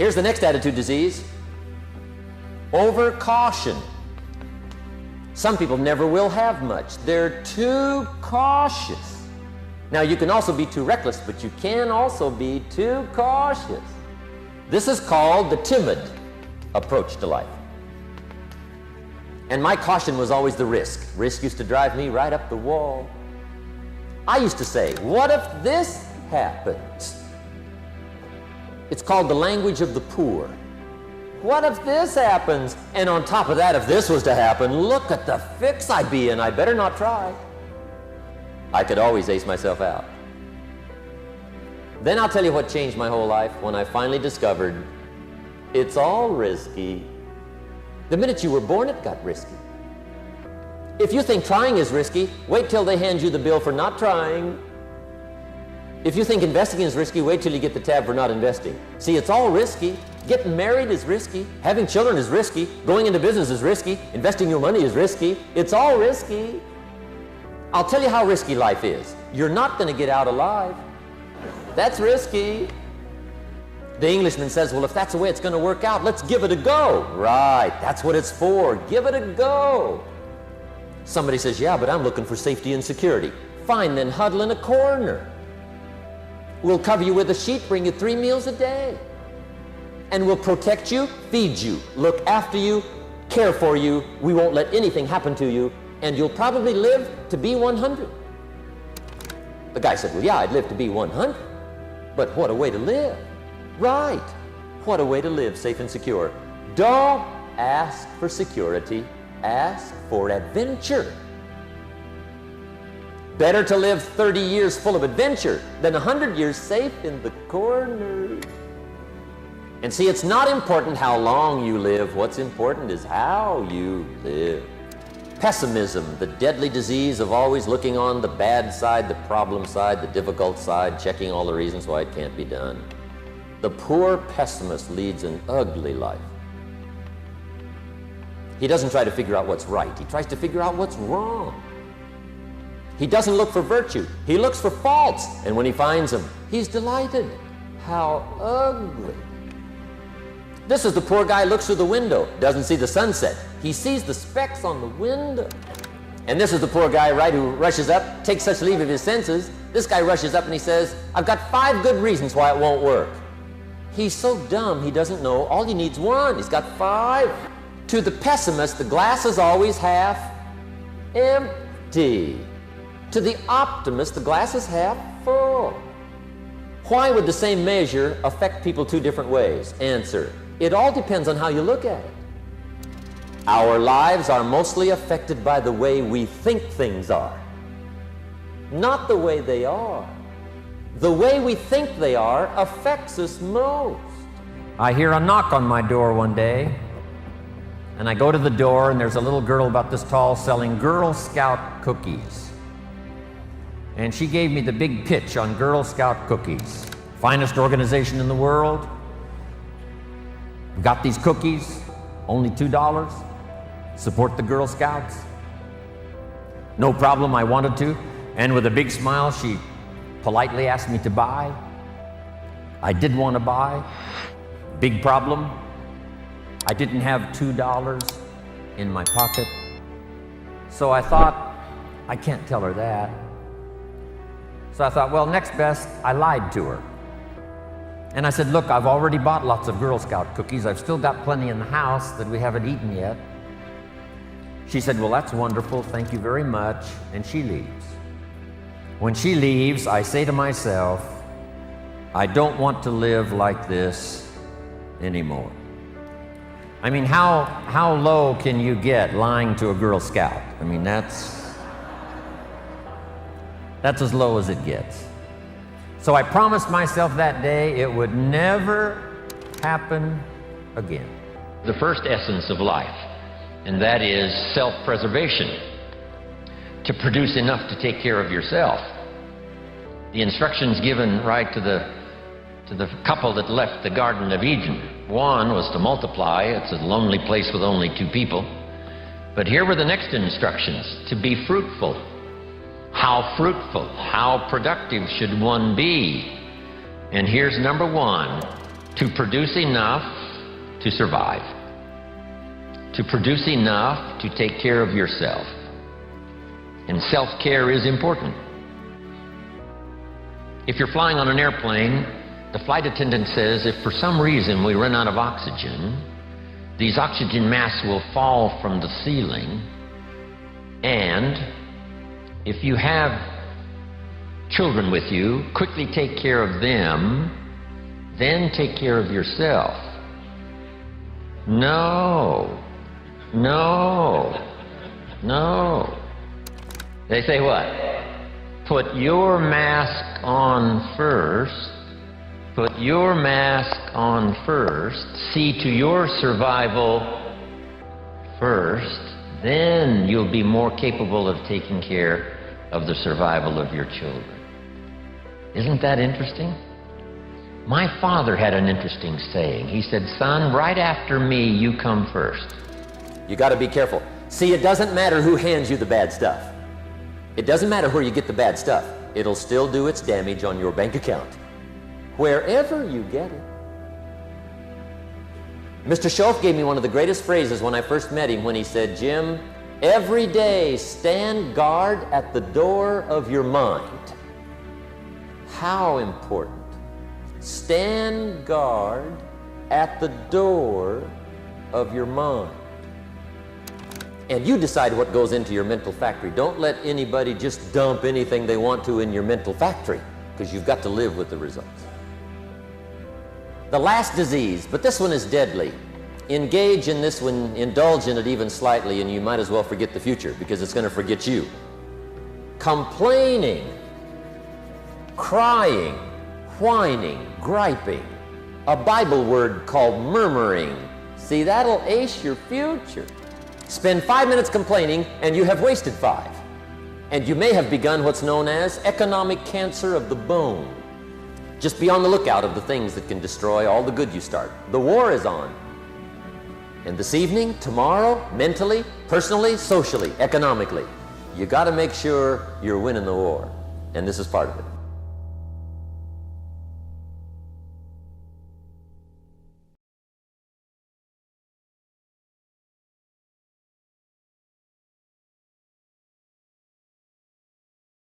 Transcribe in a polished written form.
Here's the next attitude disease: over-caution. Some people never will have much. They're too cautious. Now, you can also be too reckless, but you can also be too cautious. This is called the timid approach to life. And my caution was always the risk. Risk used to drive me right up the wall. I used to say, what if this happens? It's called the language of the poor. What if this happens? And on top of that, if this was to happen, look at the fix I'd be in. I better not try. I could always ace myself out. Then I'll tell you what changed my whole life when I finally discovered it's all risky. The minute you were born, it got risky. If you think trying is risky, wait till they hand you the bill for not trying. If you think investing is risky, wait till you get the tab for not investing. See, it's all risky. Getting married is risky. Having children is risky. Going into business is risky. Investing your money is risky. It's all risky. I'll tell you how risky life is. You're not going to get out alive. That's risky. The Englishman says, well, if that's the way it's going to work out, let's give it a go. Right, that's what it's for. Give it a go. Somebody says, yeah, but I'm looking for safety and security. Fine, then huddle in a corner. We'll cover you with a sheet, bring you 3 meals a day. And we'll protect you, feed you, look after you, care for you. We won't let anything happen to you. And you'll probably live to be 100. The guy said, well, yeah, I'd live to be 100. But what a way to live. Right. What a way to live safe and secure. Don't ask for security. Ask for adventure. Better to live 30 years full of adventure than 100 years safe in the corner. And see, it's not important how long you live. What's important is how you live. Pessimism, the deadly disease of always looking on the bad side, the problem side, the difficult side, checking all the reasons why it can't be done. The poor pessimist leads an ugly life. He doesn't try to figure out what's right. He tries to figure out what's wrong. He doesn't look for virtue. He looks for faults. And when he finds them, he's delighted. How ugly. This is the poor guy who looks through the window, doesn't see the sunset. He sees the specks on the window. And this is the poor guy, right, who rushes up, takes such leave of his senses. This guy rushes up and he says, I've got 5 good reasons why it won't work. He's so dumb he doesn't know all he needs 1. He's got 5. To the pessimist, the glass is always half empty. To the optimist, the glass is half full. Why would the same measure affect people 2 different ways? Answer: it all depends on how you look at it. Our lives are mostly affected by the way we think things are, not the way they are. The way we think they are affects us most. I hear a knock on my door one day, and I go to the door, and there's a little girl about this tall selling Girl Scout cookies. And she gave me the big pitch on Girl Scout cookies. Finest organization in the world. Got these cookies, only $2. Support the Girl Scouts. No problem, I wanted to. And with a big smile, she politely asked me to buy. I did want to buy. Big problem. I didn't have $2 in my pocket. So I thought, I can't tell her that. So I thought, well, next best, I lied to her. And I said, look, I've already bought lots of Girl Scout cookies. I've still got plenty in the house that we haven't eaten yet. She said, well, that's wonderful. Thank you very much. And she leaves. When she leaves, I say to myself, I don't want to live like this anymore. I mean, how low can you get lying to a Girl Scout? I mean, that's as low as it gets. So I promised myself that day it would never happen again. The first essence of life, and that is self-preservation, to produce enough to take care of yourself. The instructions given right to the couple that left the Garden of Eden. One was to multiply. It's a lonely place with only 2 people. But here were the next instructions: to be fruitful. How fruitful, how productive should one be? And here's number 1, to produce enough to survive, to produce enough to take care of yourself. And self-care is important. If you're flying on an airplane, the flight attendant says if for some reason we run out of oxygen, these oxygen masks will fall from the ceiling, and if you have children with you, quickly take care of them, then take care of yourself. No. They say what? Put your mask on first. Put your mask on first. See to your survival first. Then you'll be more capable of taking care of the survival of your children. Isn't that interesting? My father had an interesting saying. He said, son, right after me, you come first. You got to be careful. See, it doesn't matter who hands you the bad stuff. It doesn't matter where you get the bad stuff. It'll still do its damage on your bank account, wherever you get it. Mr. Schoaf gave me one of the greatest phrases when I first met him when he said, Jim, every day stand guard at the door of your mind. How important. Stand guard at the door of your mind. And you decide what goes into your mental factory. Don't let anybody just dump anything they want to in your mental factory, because you've got to live with the results. The last disease, but this one is deadly. Engage in this one, indulge in it even slightly, and you might as well forget the future, because it's going to forget you. Complaining, crying, whining, griping. A Bible word called murmuring. See, that'll ace your future. Spend 5 minutes complaining, and you have wasted 5. And you may have begun what's known as economic cancer of the bone. Just be on the lookout of the things that can destroy all the good you start. The war is on. And this evening, tomorrow, mentally, personally, socially, economically, you got to make sure you're winning the war. And this is part of it.